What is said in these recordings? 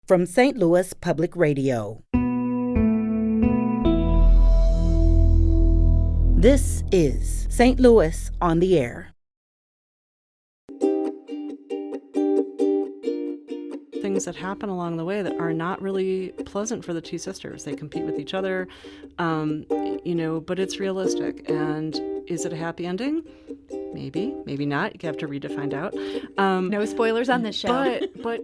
From St. Louis Public Radio. This is St. Louis on the Air. Things that happen along the way that are not really pleasant for the two sisters. They compete with each other, but it's realistic. And is it a happy ending? Maybe, maybe not. You have to read to find out. No spoilers on this show. But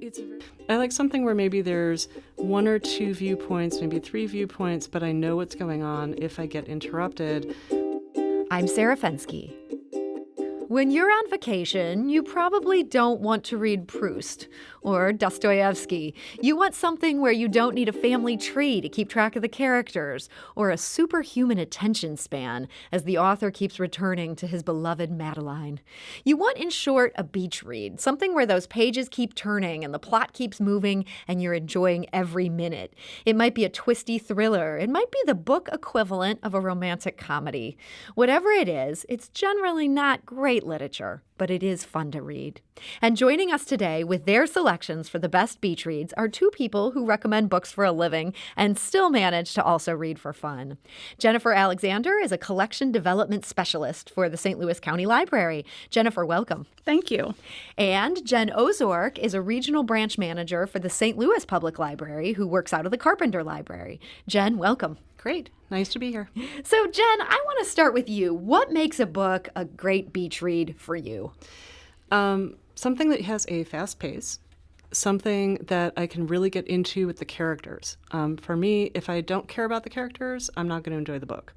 I like something where maybe there's one or two viewpoints, maybe three viewpoints, but I know what's going on if I get interrupted. I'm Sarah Fensky. When you're on vacation, you probably don't want to read Proust or Dostoevsky. You want something where you don't need a family tree to keep track of the characters or a superhuman attention span as the author keeps returning to his beloved Madeline. You want, in short, a beach read, something where those pages keep turning and the plot keeps moving and you're enjoying every minute. It might be a twisty thriller. It might be the book equivalent of a romantic comedy. Whatever it is, it's generally not great literature, but it is fun to read. And joining us today with their selections for the best beach reads are two people who recommend books for a living and still manage to also read for fun. Jennifer Alexander is a collection development specialist for the St. Louis County Library. Jennifer, welcome. Thank you. And Jen Ohzourk is a regional branch manager for the St. Louis Public Library who works out of the Carpenter Library. Jen, welcome. Great. Nice to be here. So, Jen, I want to start with you. What makes a book a great beach read for you? Something that has a fast pace, something that I can really get into with the characters. For me, if I don't care about the characters, I'm not going to enjoy the book.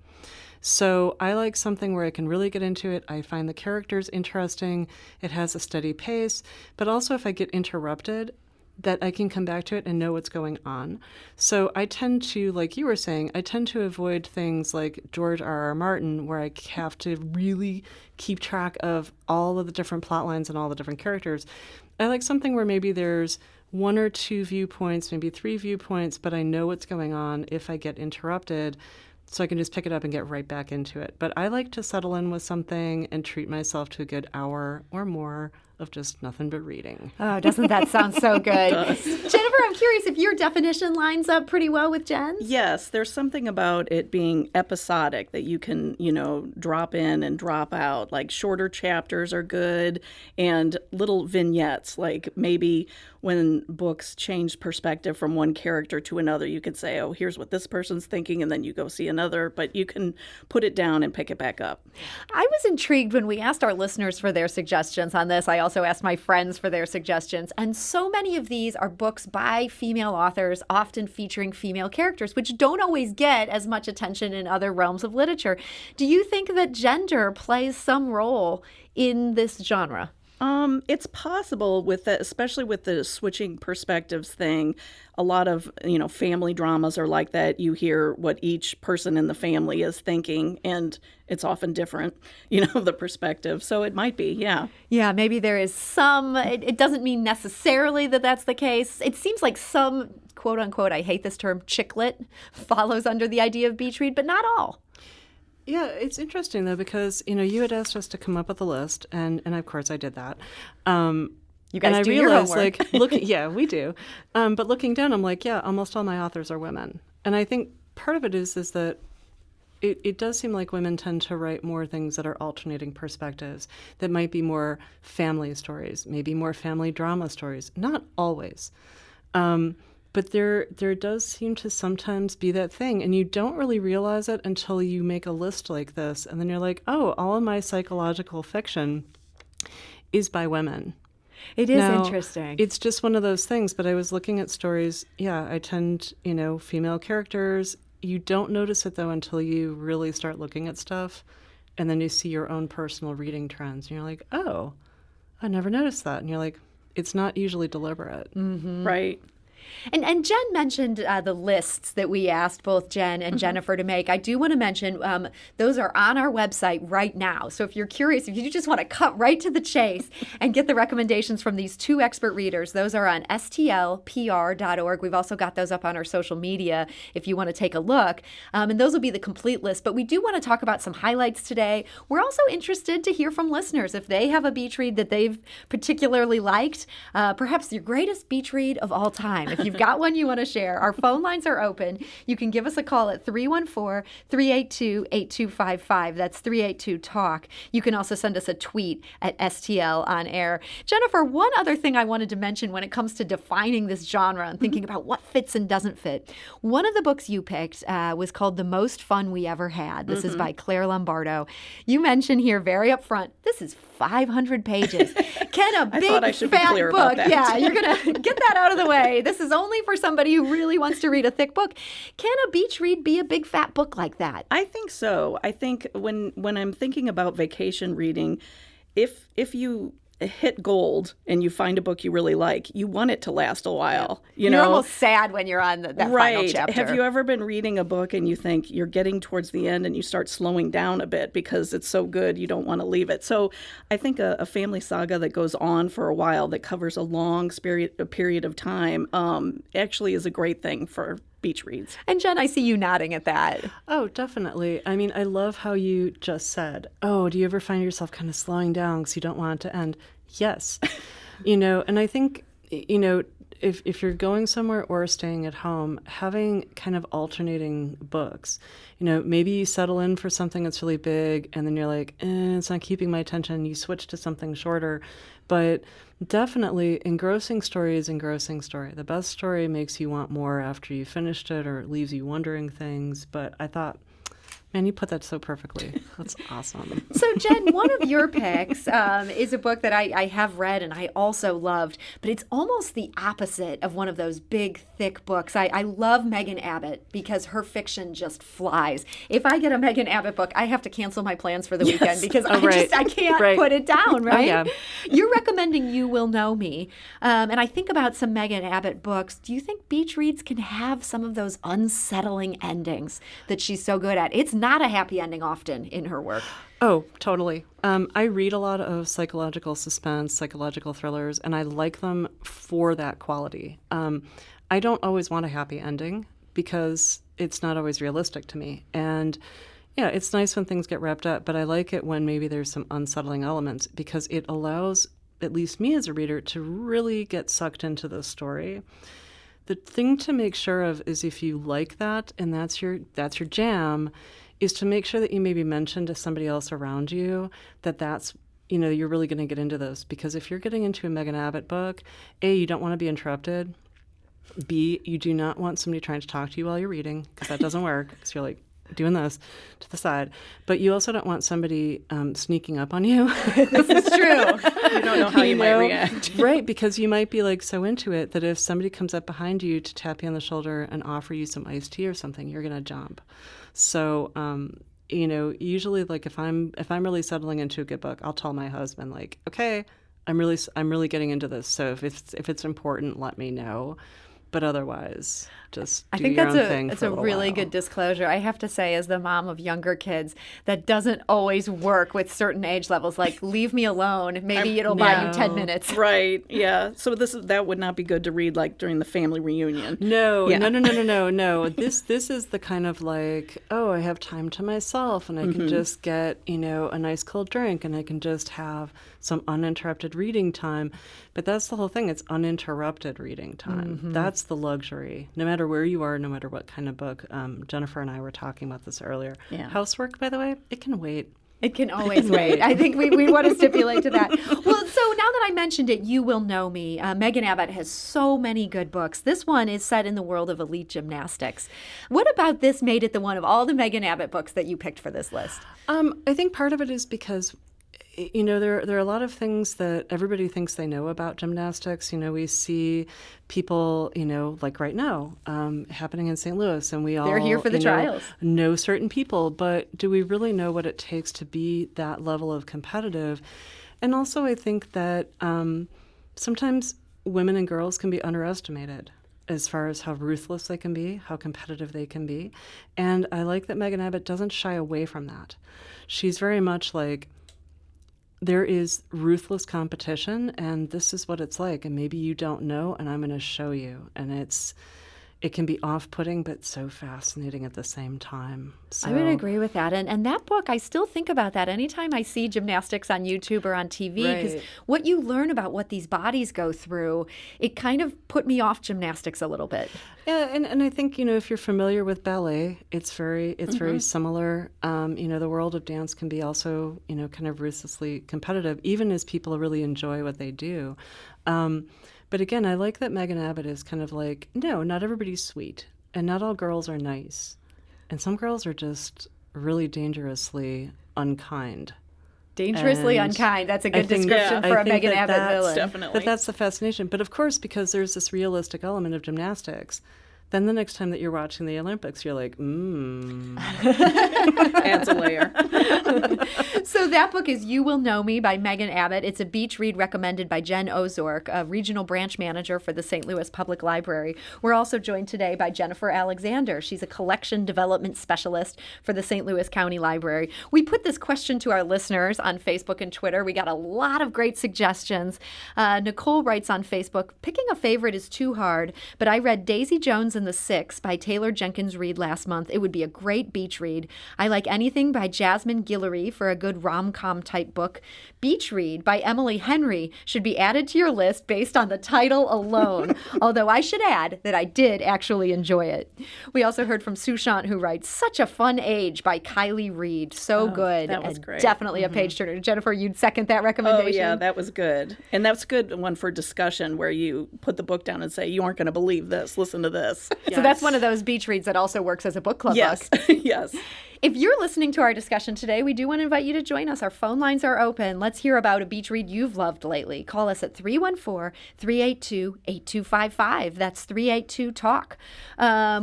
So I like something where I can really get into it. I find the characters interesting. It has a steady pace. But also if I get interrupted, that I can come back to it and know what's going on. So I tend to, like you were saying, I tend to avoid things like George R.R. Martin, where I have to really keep track of all of the different plot lines and all the different characters. I like something where maybe there's one or two viewpoints, maybe three viewpoints, but I know what's going on if I get interrupted, so I can just pick it up and get right back into it. But I like to settle in with something and treat myself to a good hour or more of just nothing but reading. Oh, doesn't that sound so good? Jennifer, I'm curious if your definition lines up pretty well with Jen's? Yes, there's something about it being episodic that you can, drop in and drop out. Like shorter chapters are good and little vignettes, like maybe when books change perspective from one character to another, you could say, oh, here's what this person's thinking, and then you go see another, but you can put it down and pick it back up. I was intrigued when we asked our listeners for their suggestions on this. I also asked my friends for their suggestions, and so many of these are books by female authors, often featuring female characters, which don't always get as much attention in other realms of literature. Do you think that gender plays some role in this genre? It's possible with that, especially with the switching perspectives thing. A lot of, family dramas are like that. You hear what each person in the family is thinking, and it's often different, the perspective. So it might be, yeah. Yeah, maybe there is some, it doesn't mean necessarily that that's the case. It seems like some, quote unquote, I hate this term, chick lit, follows under the idea of beach read, but not all. Yeah, it's interesting, though, because, you had asked us to come up with a list, and of course I did that. You guys and do I your realized, homework. Yeah, we do. But looking down, I'm like, yeah, almost all my authors are women. And I think part of it is that it does seem like women tend to write more things that are alternating perspectives, that might be more family stories, maybe more family drama stories. Not always. But there does seem to sometimes be that thing, and you don't really realize it until you make a list like this, and then you're like, oh, all of my psychological fiction is by women. It is now, interesting. It's just one of those things, but I was looking at stories, I tend, female characters. You don't notice it, though, until you really start looking at stuff, and then you see your own personal reading trends, and you're like, oh, I never noticed that. And you're like, it's not usually deliberate. Mm-hmm. Right. And Jen mentioned the lists that we asked both Jen and Jennifer to make. I do want to mention those are on our website right now. So if you're curious, if you just want to cut right to the chase and get the recommendations from these two expert readers, those are on stlpr.org. We've also got those up on our social media if you want to take a look. And those will be the complete list. But we do want to talk about some highlights today. We're also interested to hear from listeners if they have a beach read that they've particularly liked, perhaps your greatest beach read of all time. If you've got one you want to share, our phone lines are open. You can give us a call at 314-382-8255. That's 382-TALK. You can also send us a tweet at STL on air. Jennifer, one other thing I wanted to mention when it comes to defining this genre and thinking about what fits and doesn't fit. One of the books you picked was called The Most Fun We Ever Had. This is by Claire Lombardo. You mentioned here very upfront, this is 500 pages. Can a big thought I should be fat clear book, about that. yeah, you're going to get that out of the way. This is only for somebody who really wants to read a thick book. Can a beach read be a big fat book like that? I think so. I think when I'm thinking about vacation reading, if you hit gold and you find a book you really like, you want it to last a while. You're almost sad when you're on that final chapter. Have you ever been reading a book and you think you're getting towards the end and you start slowing down a bit because it's so good you don't want to leave it? So I think a family saga that goes on for a while, that covers a long period of time, actually is a great thing for beach reads. And Jen, I see you nodding at that. Oh, definitely. I mean, I love how you just said, oh, do you ever find yourself kind of slowing down because you don't want it to end? Yes. And I think, if you're going somewhere or staying at home, having kind of alternating books, maybe you settle in for something that's really big and then you're like, it's not keeping my attention. You switch to something shorter. But definitely engrossing story is engrossing story. The best story makes you want more after you finished it, or it leaves you wondering things. But I thought, man, you put that so perfectly. That's awesome. So, Jen, one of your picks is a book that I have read and I also loved, but it's almost the opposite of one of those big, thick books. I love Megan Abbott because her fiction just flies. If I get a Megan Abbott book, I have to cancel my plans for the weekend because I can't put it down, right? Oh, yeah. You're recommending You Will Know Me. And I think about some Megan Abbott books. Do you think beach reads can have some of those unsettling endings that she's so good at? It's not a happy ending often in her work. Oh, totally. I read a lot of psychological suspense, psychological thrillers, and I like them for that quality. I don't always want a happy ending because it's not always realistic to me. And yeah, it's nice when things get wrapped up, but I like it when maybe there's some unsettling elements because it allows, at least me as a reader, to really get sucked into the story. The thing to make sure of is if you like that and that's your jam, is to make sure that you maybe mention to somebody else around you that's you're really going to get into this. Because if you're getting into a Megan Abbott book, A, you don't want to be interrupted. B, you do not want somebody trying to talk to you while you're reading, because that doesn't work, because you're like doing this to the side. But you also don't want somebody sneaking up on you. This is true. You don't know how you might react. Right, because you might be like so into it that if somebody comes up behind you to tap you on the shoulder and offer you some iced tea or something, you're going to jump. So, usually, like if I'm really settling into a good book, I'll tell my husband, like, okay, I'm really getting into this. So if it's important, let me know. But otherwise, just do your own thing. That's a really good disclosure. I have to say, as the mom of younger kids, that doesn't always work with certain age levels. Like, leave me alone. Maybe it'll buy you 10 minutes. Right. Yeah. So that would not be good to read like during the family reunion. No. Yeah. No. This is the kind of like, oh, I have time to myself, and I can just get a nice cold drink, and I can just have some uninterrupted reading time. But that's the whole thing. It's uninterrupted reading time. That's the luxury. No matter where you are, no matter what kind of book. Jennifer and I were talking about this earlier. Yeah. Housework, by the way, it can wait. It can always wait. I think we want to stipulate to that. Well, so now that I mentioned it, You Will Know Me. Megan Abbott has so many good books. This one is set in the world of elite gymnastics. What about this made it the one of all the Megan Abbott books that you picked for this list? I think part of it is because there are a lot of things that everybody thinks they know about gymnastics. We see people, like right now, happening in St. Louis, and we all They're here for the trials. Know certain people, but do we really know what it takes to be that level of competitive? And also, I think that sometimes women and girls can be underestimated as far as how ruthless they can be, how competitive they can be. And I like that Megan Abbott doesn't shy away from that. She's very much like, there is ruthless competition, and this is what it's like, and maybe you don't know, and I'm going to show you. And it can be off-putting, but so fascinating at the same time. So, I would agree with that. And that book, I still think about that anytime I see gymnastics on YouTube or on TV, because Right. what you learn about what these bodies go through, it kind of put me off gymnastics a little bit. Yeah, and I think, if you're familiar with ballet, it's very similar. The world of dance can be also, kind of ruthlessly competitive, even as people really enjoy what they do. But again, I like that Megan Abbott is kind of like, no, not everybody's sweet, and not all girls are nice. And some girls are just really dangerously unkind. Dangerously And unkind. That's a I good think- description I for a think Megan that Abbott that's villain. Definitely. But that's the fascination. But of course, because there's this realistic element of gymnastics, then the next time that you're watching the Olympics, you're like, Adds a layer. So that book is You Will Know Me by Megan Abbott. It's a beach read recommended by Jen Ohzourk, a regional branch manager for the St. Louis Public Library. We're also joined today by Jennifer Alexander. She's a collection development specialist for the St. Louis County Library. We put this question to our listeners on Facebook and Twitter. We got a lot of great suggestions. Nicole writes on Facebook, picking a favorite is too hard, but I read Daisy Jones and the Six by Taylor Jenkins Reid last month. It would be a great beach read. I like anything by Jasmine Guillory for a good rom-com type book. Beach Read by Emily Henry should be added to your list based on the title alone, although I should add that I did actually enjoy it. We also heard from Sushant, who writes Such a Fun Age by Kylie Reed. So good. that was and great. Definitely a page turner. Jennifer, you'd second that Oh, recommendation? yeah, that was good. And that's a good one for discussion where you put the book down and say, you aren't going to believe this. Listen to this. So that's one of those beach reads that also works as a book club Yes. book. Yes. If you're listening to our discussion today, we do want to invite you to join us. Our phone lines are open. Let's hear about a beach read you've loved lately. Call us at 314-382-8255. That's 382-TALK.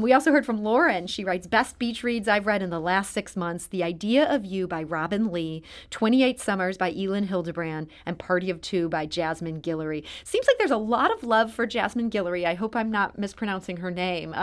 We also heard from Lauren. She writes, Best beach reads I've read in the last 6 months, The Idea of You by Robin Lee, 28 Summers by Elin Hildebrand, and Party of Two by Jasmine Guillory. Seems like there's a lot of love for Jasmine Guillory. I hope I'm not mispronouncing her name.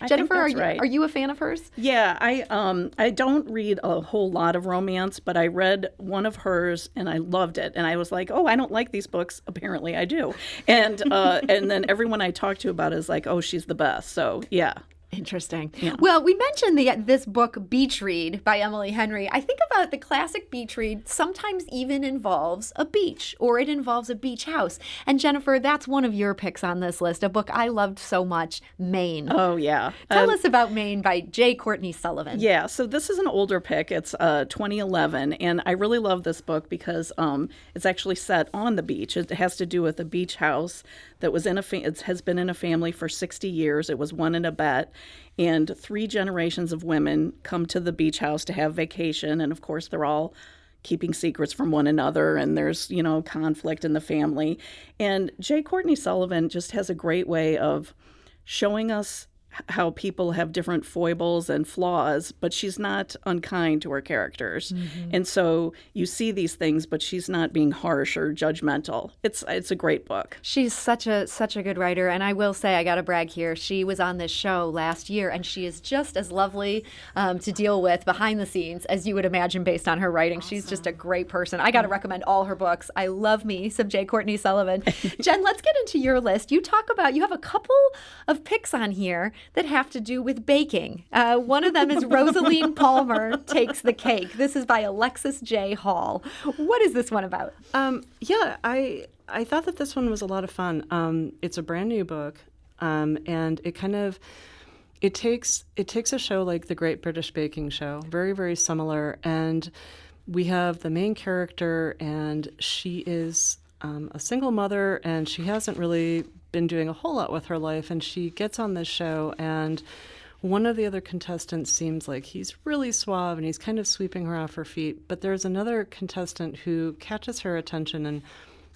Jennifer, that's right. are you a fan of hers? Yeah, I don't read a whole lot of romance, but I read one of hers and I loved it. And I was like, oh, I don't like these books. Apparently I do. And then everyone I talk to about it is like, oh, she's the best. So yeah. Interesting. Yeah. Well, we mentioned this book, Beach Read by Emily Henry. I think about the classic beach read sometimes even involves a beach or it involves a beach house. And Jennifer, that's one of your picks on this list, a book I loved so much, Maine. Oh, yeah. Tell us about Maine by J. Courtney Sullivan. Yeah, so this is an older pick. It's 2011, and I really love this book because it's actually set on the beach. It has to do with a beach house that was it has been in a family for 60 years. It was one in a bet, and 3 generations of women come to the beach house to have vacation, and of course they're all keeping secrets from one another, and there's, conflict in the family. And J. Courtney Sullivan just has a great way of showing us how people have different foibles and flaws, but she's not unkind to her characters. Mm-hmm. And so you see these things, but she's not being harsh or judgmental. It's a great book. She's such a good writer, and I will say, I got to brag here, she was on this show last year, and she is just as lovely to deal with behind the scenes as you would imagine based on her writing. Awesome. She's just a great person. I got to recommend all her books. I love me some J. Courtney Sullivan. Jen, let's get into your list. You have a couple of picks on here that have to do with baking. One of them is Rosaline Palmer Takes the Cake. This is by Alexis J. Hall. What is this one about? I thought that this one was a lot of fun. It's a brand new book, and it takes a show like the Great British Baking Show, very, very similar, and we have the main character, and she is a single mother, and she hasn't really been doing a whole lot with her life, and she gets on this show, and one of the other contestants seems like he's really suave and he's kind of sweeping her off her feet, but there's another contestant who catches her attention, and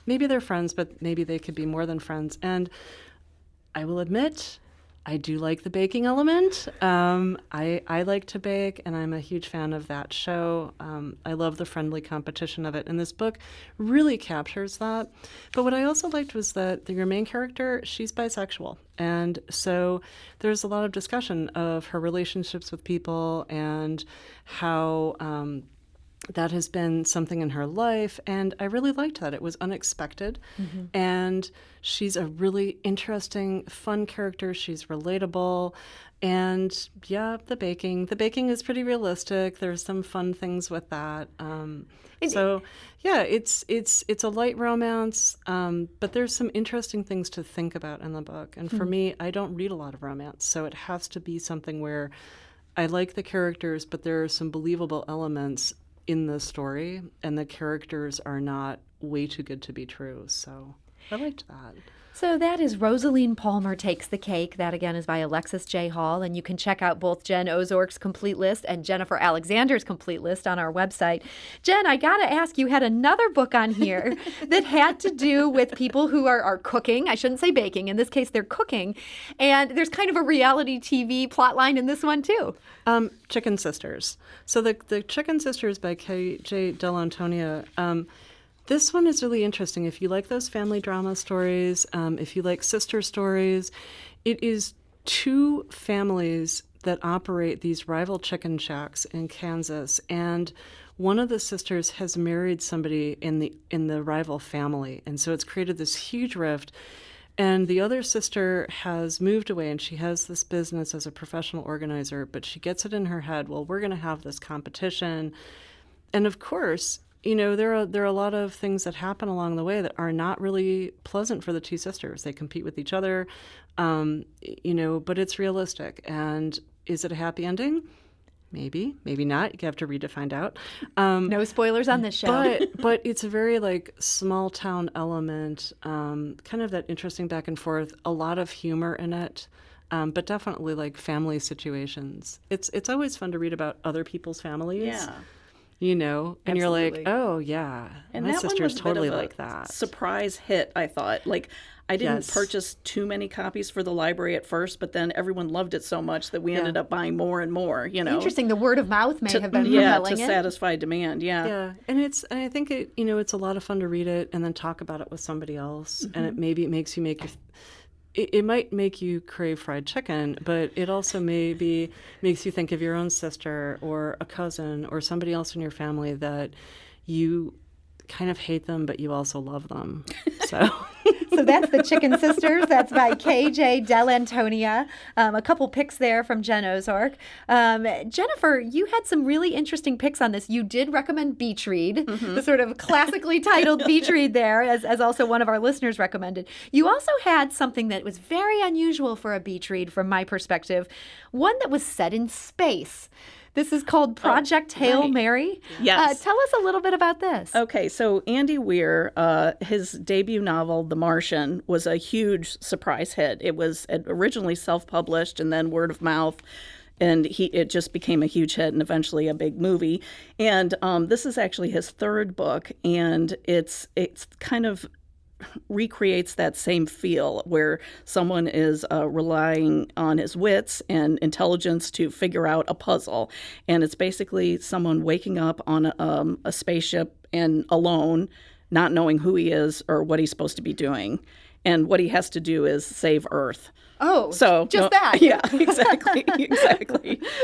maybe they're friends, but maybe they could be more than friends. And I will admit, I do like the baking element. I like to bake, and I'm a huge fan of that show. I love the friendly competition of it, and this book really captures that. But what I also liked was that your main character, she's bisexual, and so there's a lot of discussion of her relationships with people and how that has been something in her life, and I really liked that. It was unexpected, and she's a really interesting, fun character. She's relatable, and yeah, the baking is pretty realistic. There's some fun things with that. So yeah, it's a light romance, but there's some interesting things to think about in the book. And for me, I don't read a lot of romance, so it has to be something where I like the characters, but there are some believable elements in the story, and the characters are not way too good to be true. So I liked that. So that is Rosaline Palmer Takes the Cake. That, again, is by Alexis J. Hall. And you can check out both Jen Ohzourk's complete list and Jennifer Alexander's complete list on our website. Jen, I got to ask, you had another book on here that had to do with people who are cooking. I shouldn't say baking. In this case, they're cooking. And there's kind of a reality TV plot line in this one, too. Chicken Sisters. So the Chicken Sisters by K.J. Dell'Antonia, this one is really interesting. If you like those family drama stories, if you like sister stories, it is two families that operate these rival chicken shacks in Kansas, and one of the sisters has married somebody in the rival family, and so it's created this huge rift. And the other sister has moved away, and she has this business as a professional organizer, but she gets it in her head, well, we're going to have this competition. And of course, there are a lot of things that happen along the way that are not really pleasant for the two sisters. They compete with each other, but it's realistic. And is it a happy ending? Maybe, maybe not. You have to read to find out. No spoilers on this show. But it's a very small town element, kind of that interesting back and forth. A lot of humor in it, but definitely family situations. It's always fun to read about other people's families. Yeah. And Absolutely. you're like, oh yeah, And my that one sister's was a bit totally of a like that. surprise hit, I thought. I didn't Yes. purchase too many copies for the library at first, but then everyone loved it so much that we ended up buying more and more, Interesting. The word of mouth may have been to propelling it. satisfy demand. Yeah, and I think it's a lot of fun to read it and then talk about it with somebody else, and it makes you it might make you crave fried chicken, but it also maybe makes you think of your own sister or a cousin or somebody else in your family that you kind of hate them, but you also love them. So that's the Chicken Sisters. That's by K.J. Dell'Antonia. A couple picks there from Jen Ohzourk. Jennifer, you had some really interesting picks on this. You did recommend Beach Read, the sort of classically titled Beach Read there, as also one of our listeners recommended. You also had something that was very unusual for a beach read from my perspective, one that was set in space. This is called Project Hail Mary. Yes. Tell us a little bit about this. Okay, so Andy Weir, his debut novel, The Martian, was a huge surprise hit. It was originally self-published and then word of mouth, and it just became a huge hit and eventually a big movie. And this is actually his third book, and it's kind of recreates that same feel where someone is relying on his wits and intelligence to figure out a puzzle. And it's basically someone waking up on a spaceship and alone, not knowing who he is or what he's supposed to be doing. And what he has to do is save Earth. Oh, so that. Yeah, exactly.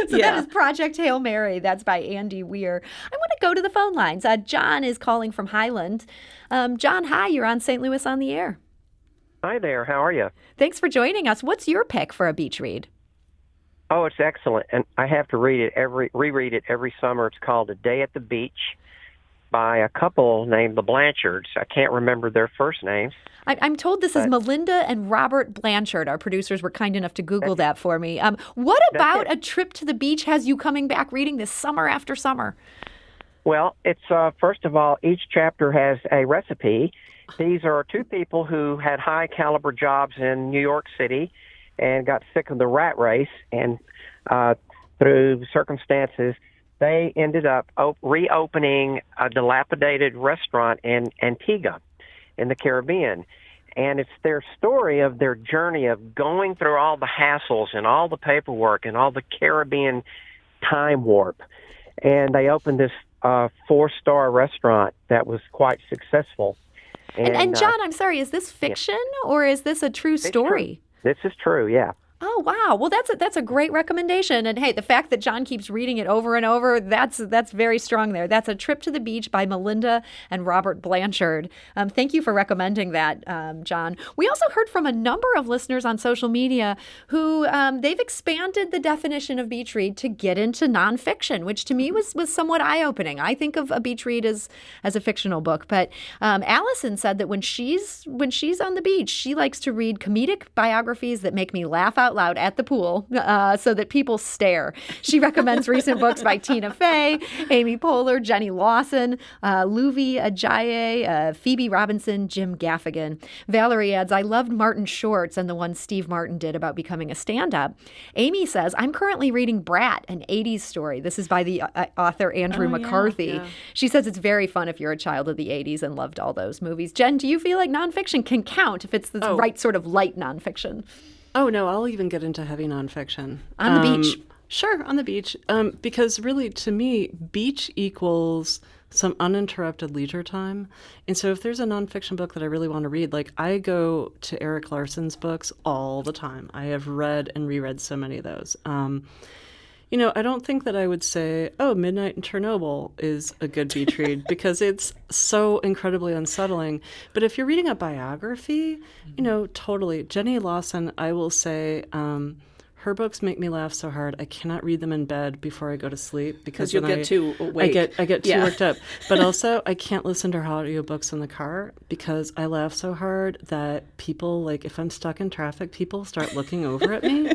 So that is Project Hail Mary. That's by Andy Weir. I want to go to the phone lines. John is calling from Highland. John, hi. You're on St. Louis on the Air. Hi there. How are you? Thanks for joining us. What's your pick for a beach read? Oh, it's excellent, and I have to reread it every summer. It's called A Day at the Beach by a couple named the Blanchards. I can't remember their first names. I'm told this is Melinda and Robert Blanchard. Our producers were kind enough to Google that for me. What about a trip to the beach has you coming back reading this summer after summer? Well, it's first of all, each chapter has a recipe. These are two people who had high-caliber jobs in New York City and got sick of the rat race, and through circumstances, they ended up reopening a dilapidated restaurant in Antigua in the Caribbean. And it's their story of their journey of going through all the hassles and all the paperwork and all the Caribbean time warp. And they opened this 4-star restaurant that was quite successful. And John, I'm sorry, is this fiction or is this a true story? This is true, yeah. Oh, Oh, wow. Well, that's a great recommendation. And hey, the fact that John keeps reading it over and over, that's very strong there. That's A Trip to the Beach by Melinda and Robert Blanchard. Thank you for recommending that, John. We also heard from a number of listeners on social media who they've expanded the definition of beach read to get into nonfiction, which to me was somewhat eye-opening. I think of a beach read as a fictional book, but Allison said that when she's on the beach, she likes to read comedic biographies that make me laugh out loud at the pool so that people stare. She recommends recent books by Tina Fey, Amy Poehler, Jenny Lawson, Luvi Ajayi, Phoebe Robinson, Jim Gaffigan. Valerie adds, I loved Martin Short's and the one Steve Martin did about becoming a stand-up. Amy says, I'm currently reading Brat, an 80s story. This is by the author Andrew McCarthy. Yeah. She says it's very fun if you're a child of the 80s and loved all those movies. Jen, do you feel like nonfiction can count if it's the right sort of light nonfiction? Oh, no, I'll even get into heavy nonfiction. On the beach? Sure, on the beach. Because really, to me, beach equals some uninterrupted leisure time. And so if there's a nonfiction book that I really want to read, like I go to Eric Larson's books all the time. I have read and reread so many of those. I don't think that I would say, Midnight in Chernobyl is a good beach read because it's so incredibly unsettling. But if you're reading a biography, totally. Jenny Lawson, I will say, her books make me laugh so hard. I cannot read them in bed before I go to sleep because you'll get too awake. I get too worked up. But also, I can't listen to her audiobooks in the car because I laugh so hard that people, like, if I'm stuck in traffic, people start looking over at me.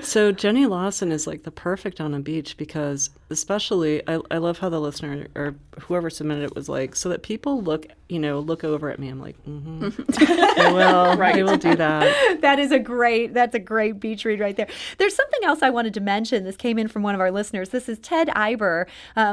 So Jenny Lawson is like the perfect on a beach because especially, I love how the listener or whoever submitted it was like, so that people look over at me. I'm like, they will. Right. They will do that. That's a great beach read right there. There's something else I wanted to mention. This came in from one of our listeners. This is Ted Iber,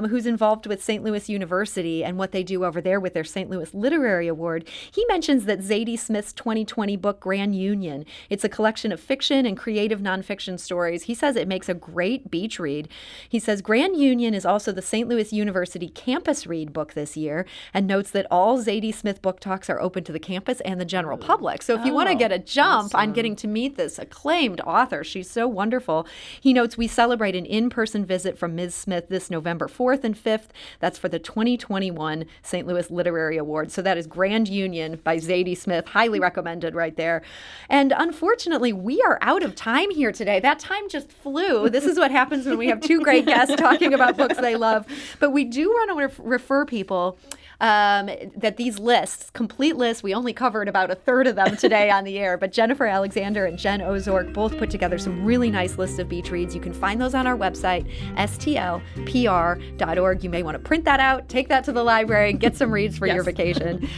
who's involved with St. Louis University and what they do over there with their St. Louis Literary Award. He mentions that Zadie Smith's 2020 book, Grand Union, it's a collection of fiction and creative nonfiction stories. He says it makes a great beach read. He says Grand Union is also the St. Louis University campus read book this year and notes that all Zadie Smith book talks are open to the campus and the general public. So if you want to get a jump on getting to meet this acclaimed author, she's so wonderful. He notes we celebrate an in-person visit from Ms. Smith this November 4th and 5th. That's for the 2021 St. Louis Literary Award. So that is Grand Union by Zadie Smith. Highly recommended right there. And unfortunately, we are out of time here today. That time just flew. This is what happens when we have two great guests talking about books they love. But we do want to refer people that these lists, complete lists, we only covered about a third of them today on the air, but Jennifer Alexander and Jen Ohzourk both put together some really nice lists of beach reads. You can find those on our website, stlpr.org. You may want to print that out, take that to the library, and get some reads for your vacation.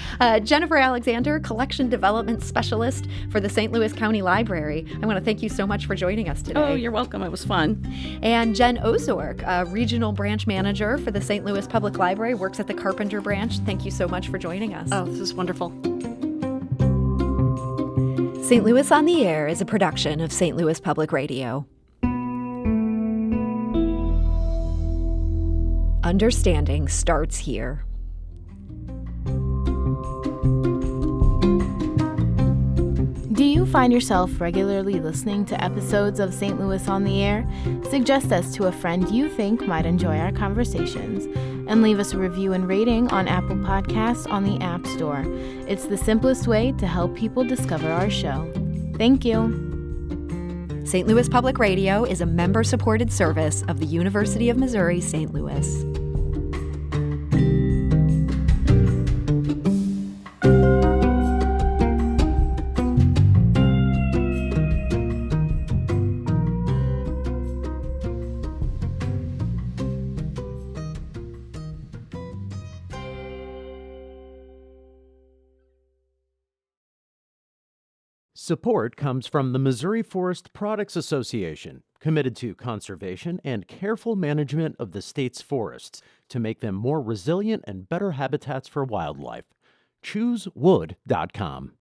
Jennifer Alexander, Collection Development Specialist for the St. Louis County Library. I want to thank you so much for joining us today. Oh, you're welcome. It was fun. And Jen Ohzourk, Regional Branch Manager for the St. Louis Public Library, works at the Carpenter Branch. Thank you so much for joining us. Oh, this is wonderful. St. Louis on the Air is a production of St. Louis Public Radio. Understanding starts here. Do you find yourself regularly listening to episodes of St. Louis on the Air? Suggest us to a friend you think might enjoy our conversations, and leave us a review and rating on Apple Podcasts on the App Store. It's the simplest way to help people discover our show. Thank you. St. Louis Public Radio is a member-supported service of the University of Missouri, St. Louis. Support comes from the Missouri Forest Products Association, committed to conservation and careful management of the state's forests to make them more resilient and better habitats for wildlife. ChooseWood.com.